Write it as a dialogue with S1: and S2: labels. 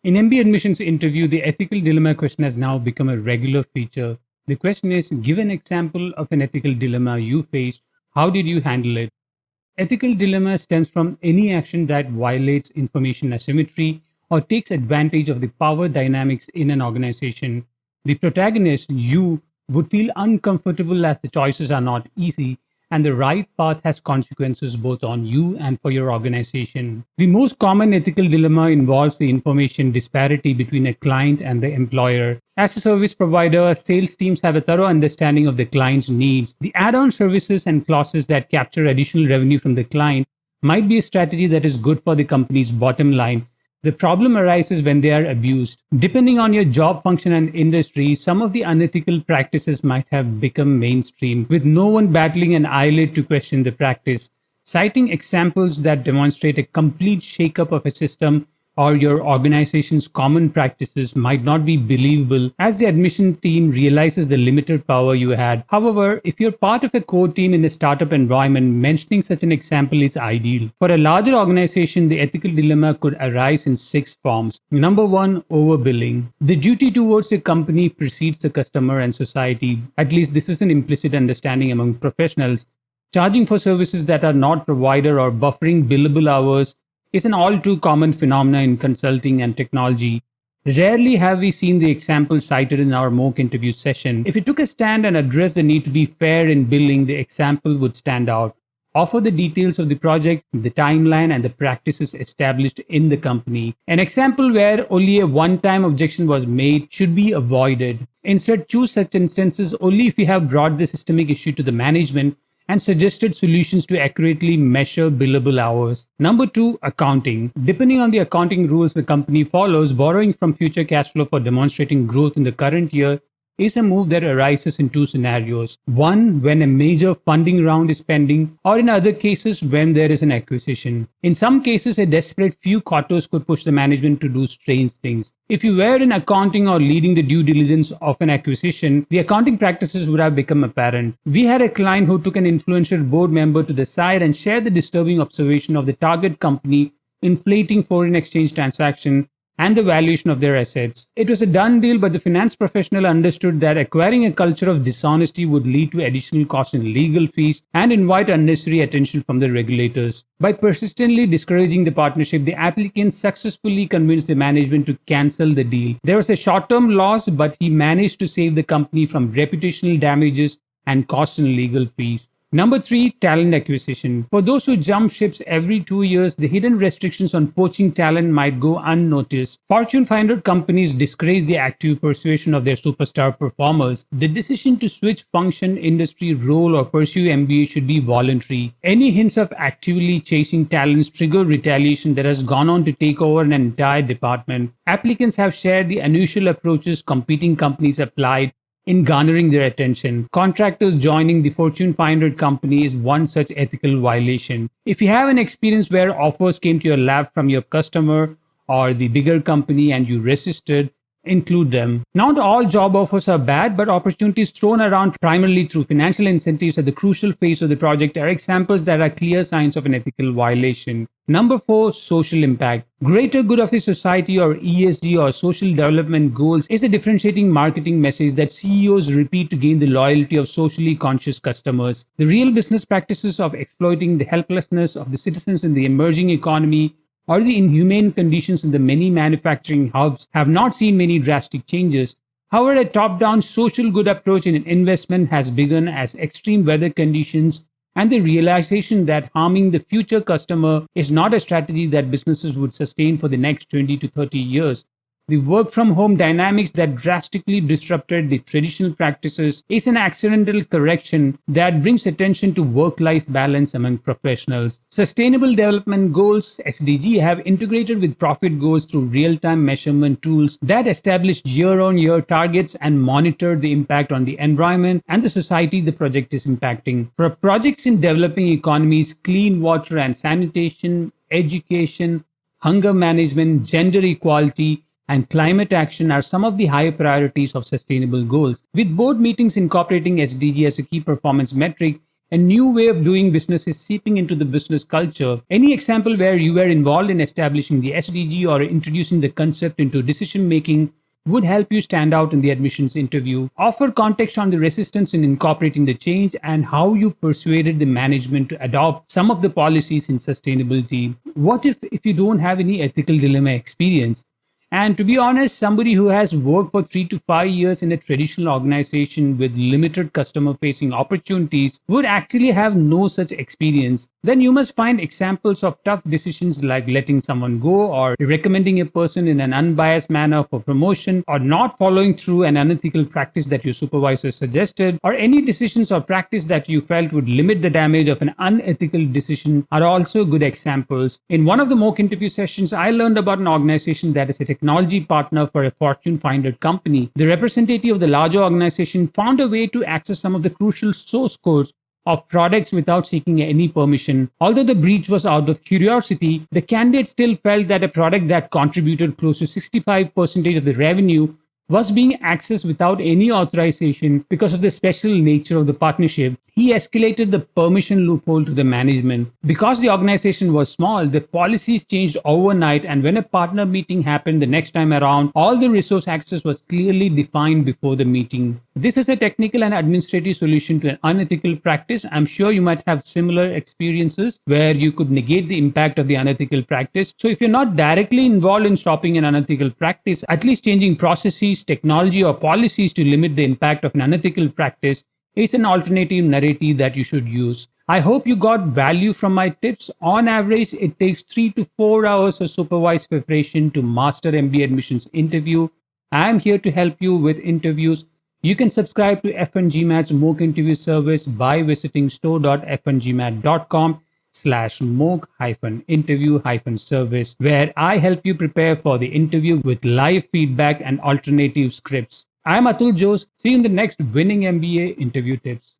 S1: In MBA Admissions Interview, the ethical dilemma question has now become a regular feature. The question is, give an example of an ethical dilemma you faced. How did you handle it? Ethical dilemma stems from any action that violates information asymmetry or takes advantage of the power dynamics in an organization. The protagonist, you, would feel uncomfortable as the choices are not easy and the right path has consequences both on you and for your organization. The most common ethical dilemma involves the information disparity between a client and the employer. As a service provider, sales teams have a thorough understanding of the client's needs. The add on services and clauses that capture additional revenue from the client might be a strategy that is good for the company's bottom line. The problem arises when they are abused. Depending on your job function and industry, some of the unethical practices might have become mainstream, with no one battling an eyelid to question the practice. Citing examples that demonstrate a complete shakeup of a system or your organization's common practices might not be believable as the admissions team realizes the limited power you had. However, if you're part of a core team in a startup environment, mentioning such an example is ideal. For a larger organization, the ethical dilemma could arise in 6 forms. Number 1, overbilling. The duty towards the company precedes the customer and society. At least this is an implicit understanding among professionals. Charging for services that are not provided or buffering billable hours is an all too common phenomenon in consulting and technology. Rarely have we seen the example cited in our mock interview session. If you took a stand and addressed the need to be fair in billing, the example would stand out. Offer the details of the project, the timeline, and the practices established in the company. An example where only a one-time objection was made should be avoided. Instead, choose such instances only if you have brought the systemic issue to the management and suggested solutions to accurately measure billable hours. Number 2, accounting. Depending on the accounting rules the company follows, borrowing from future cash flow for demonstrating growth in the current year is a move that arises in 2 scenarios. One, when a major funding round is pending, or in other cases, when there is an acquisition. In some cases, a desperate few quarters could push the management to do strange things. If you were in accounting or leading the due diligence of an acquisition, the accounting practices would have become apparent. We had a client who took an influential board member to the side and shared the disturbing observation of the target company inflating foreign exchange transaction and the valuation of their assets. It was a done deal, but the finance professional understood that acquiring a culture of dishonesty would lead to additional costs in legal fees and invite unnecessary attention from the regulators. By persistently discouraging the partnership, the applicant successfully convinced the management to cancel the deal. There was a short-term loss, but he managed to save the company from reputational damages and costs in legal fees. Number 3, talent acquisition. For those who jump ships every 2 years, the hidden restrictions on poaching talent might go unnoticed. Fortune 500 companies discourage the active persuasion of their superstar performers. The decision to switch function, industry, role, or pursue MBA should be voluntary. Any hints of actively chasing talents trigger retaliation that has gone on to take over an entire department. Applicants have shared the unusual approaches competing companies applied in garnering their attention. Contractors joining the Fortune 500 company is one such ethical violation. If you have an experience where offers came to your lap from your customer or the bigger company and you resisted, include them. Not all job offers are bad, but opportunities thrown around primarily through financial incentives at the crucial phase of the project are examples that are clear signs of an ethical violation. Number 4, social impact. Greater good of the society or ESG or social development goals is a differentiating marketing message that CEOs repeat to gain the loyalty of socially conscious customers. The real business practices of exploiting the helplessness of the citizens in the emerging economy or the inhumane conditions in the many manufacturing hubs have not seen many drastic changes. However, a top-down social good approach in investment has begun as extreme weather conditions and the realization that harming the future customer is not a strategy that businesses would sustain for the next 20 to 30 years. The work from home dynamics that drastically disrupted the traditional practices is an accidental correction that brings attention to work-life balance among professionals. Sustainable Development Goals (SDG) have integrated with profit goals through real-time measurement tools that establish year-on-year targets and monitor the impact on the environment and the society the project is impacting. For projects in developing economies, clean water and sanitation, education, hunger management, gender equality, and climate action are some of the high priorities of sustainable goals. With board meetings incorporating SDG as a key performance metric, A new way of doing business is seeping into the business culture. Any example where you were involved in establishing the SDG or introducing the concept into decision making would help you stand out in the admissions interview. Offer context on the resistance in incorporating the change and how you persuaded the management to adopt some of the policies in sustainability. What if you don't have any ethical dilemma experience? And to be honest, somebody who has worked for 3 to 5 years in a traditional organization with limited customer facing opportunities would actually have no such experience. Then you must find examples of tough decisions like letting someone go or recommending a person in an unbiased manner for promotion or not following through an unethical practice that your supervisor suggested, or any decisions or practice that you felt would limit the damage of an unethical decision are also good examples. In one of the mock interview sessions, I learned about an organization that is a technology partner for a Fortune 500 company. The representative of the larger organization found a way to access some of the crucial source codes of products without seeking any permission. Although the breach was out of curiosity, the candidate still felt that a product that contributed close to 65% of the revenue was being accessed without any authorization because of the special nature of the partnership. He escalated the permission loophole to the management. Because the organization was small, the policies changed overnight, and when a partner meeting happened the next time around, all the resource access was clearly defined before the meeting. This is a technical and administrative solution to an unethical practice. I'm sure you might have similar experiences where you could negate the impact of the unethical practice. So if you're not directly involved in stopping an unethical practice, at least changing processes, technology, or policies to limit the impact of an unethical practice, it's an alternative narrative that you should use. I hope you got value from my tips. On average, it takes 3 to 4 hours of supervised preparation to master MBA admissions interview. I'm here to help you with interviews. You can subscribe to FNGMAT's mock interview service by visiting store.fngmat.com/mock-interview-service, where I help you prepare for the interview with live feedback and alternative scripts. I'm Atul Jose. See you in the next Winning MBA interview tips.